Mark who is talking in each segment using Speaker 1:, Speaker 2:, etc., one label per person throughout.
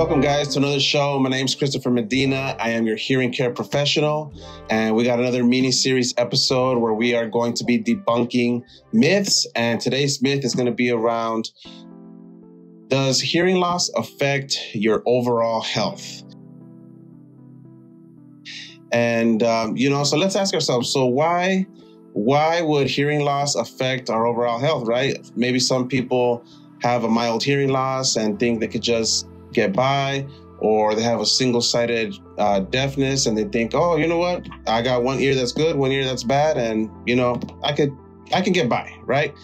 Speaker 1: Welcome guys to another show. My name is Christopher Medina. I am your hearing care professional, and we got another mini-series episode where we are going to be debunking myths. And today's myth is going to be around, does hearing loss affect your overall health? And, so let's ask ourselves, so why would hearing loss affect our overall health, right? Maybe some people have a mild hearing loss and think they could just get by, or they have a single-sided deafness and they think, oh, you know what? I got one ear that's good, one ear that's bad, and, I can get by, right?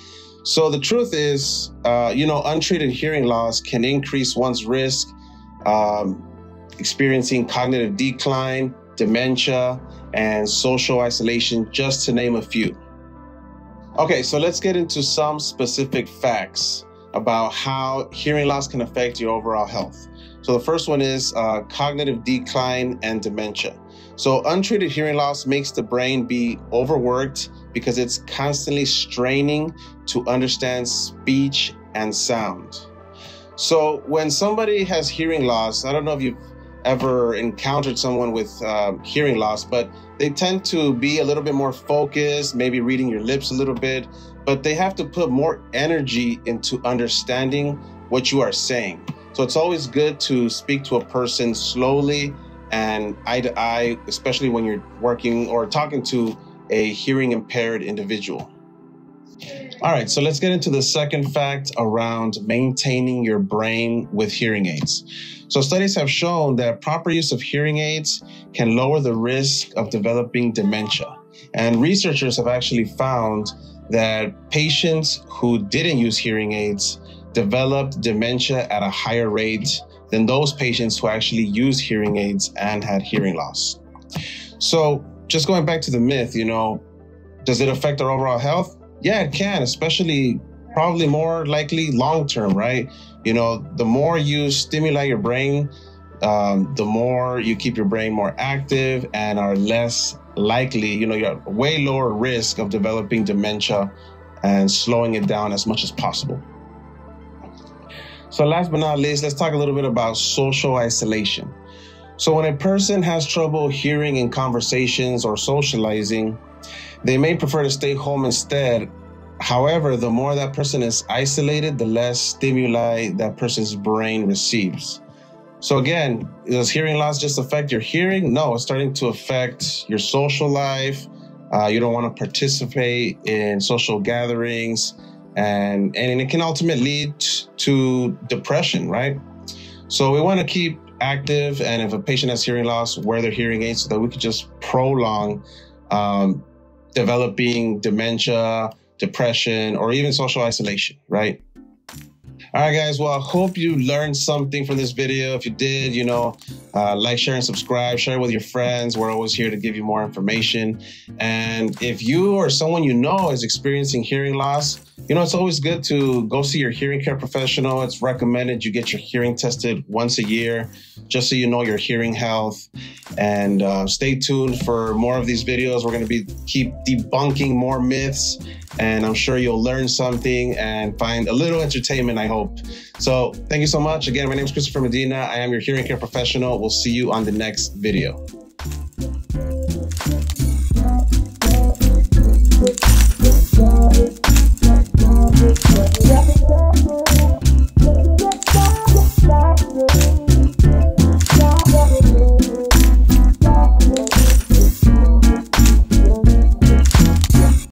Speaker 1: So the truth is, untreated hearing loss can increase one's risk, experiencing cognitive decline, dementia, and social isolation, just to name a few. Okay, so let's get into some specific facts about how hearing loss can affect your overall health. So the first one is cognitive decline and dementia. So untreated hearing loss makes the brain be overworked because it's constantly straining to understand speech and sound. So when somebody has hearing loss, I don't know if you've ever encountered someone with hearing loss, but they tend to be a little bit more focused, maybe reading your lips a little bit, but they have to put more energy into understanding what you are saying. So it's always good to speak to a person slowly and eye to eye, especially when you're working or talking to a hearing impaired individual. All right, so let's get into the second fact around maintaining your brain with hearing aids. So studies have shown that proper use of hearing aids can lower the risk of developing dementia. And researchers have actually found that patients who didn't use hearing aids developed dementia at a higher rate than those patients who actually used hearing aids and had hearing loss. So just going back to the myth, does it affect our overall health? Yeah, it can, especially probably more likely long-term, right? The more you stimulate your brain, the more you keep your brain more active and are less likely, you have way lower risk of developing dementia and slowing it down as much as possible. So last but not least, let's talk a little bit about social isolation. So when a person has trouble hearing in conversations or socializing, they may prefer to stay home instead. However, the more that person is isolated, the less stimuli that person's brain receives. So again, does hearing loss just affect your hearing? No, it's starting to affect your social life. You don't want to participate in social gatherings, and it can ultimately lead to depression, right? So we want to keep active, and if a patient has hearing loss, wear their hearing aids so that we could just prolong developing dementia, depression, or even social isolation, right? All right, guys. Well, I hope you learned something from this video. If you did, like, share, and subscribe. Share it with your friends. We're always here to give you more information. And if you or someone you know is experiencing hearing loss, it's always good to go see your hearing care professional. It's recommended you get your hearing tested once a year, just so you know your hearing health. And stay tuned for more of these videos. We're going to keep debunking more myths, and I'm sure you'll learn something and find a little entertainment, I hope. So thank you so much. Again, my name is Christopher Medina. I am your hearing care professional. We'll see you on the next video.